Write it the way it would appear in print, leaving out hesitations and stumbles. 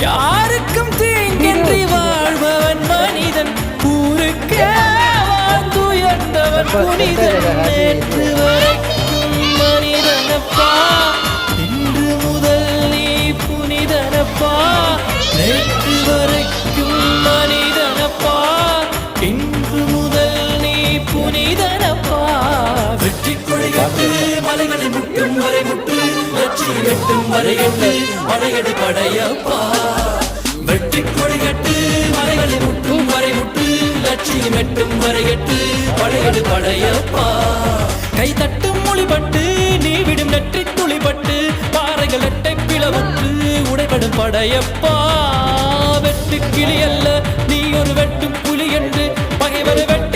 யாருக்கும் தீங்கின்றி வாழ்பவன் மனிதன் ஊருக்கே வாழ்ந்துயர்ந்தவன் புனிதன் நேற்று வரைக்கும் மனிதனப்பா இன்று முதல் நீ புனிதனப்பா நேற்று வரைக்கும் மனிதனப்பா இன்று முதல் நீ புனிதனப்பா வெற்றி கொடிகட்டு மலைகளை முட்டும் வரை முட்டு லட்சியம் எட்டும் வரை எட்டு படையெடு படையப்பா வெற்றி கொடிகட்டு மலைகளை முட்டும் வரை முட்டு லட்சியம் எட்டும் வரை எட்டு படையெடு படையப்பா கை தட்டும் மொழிபட்டு நீ விடும் நெற்றி துளிபட்டு பாறைகள் எட்டை பிளவுற்று உடைபடும் படையப்பா வெட்டு கிளி அல்ல நீ ஒரு வெட்டும் புலி என்று பகைவரை வெட்டு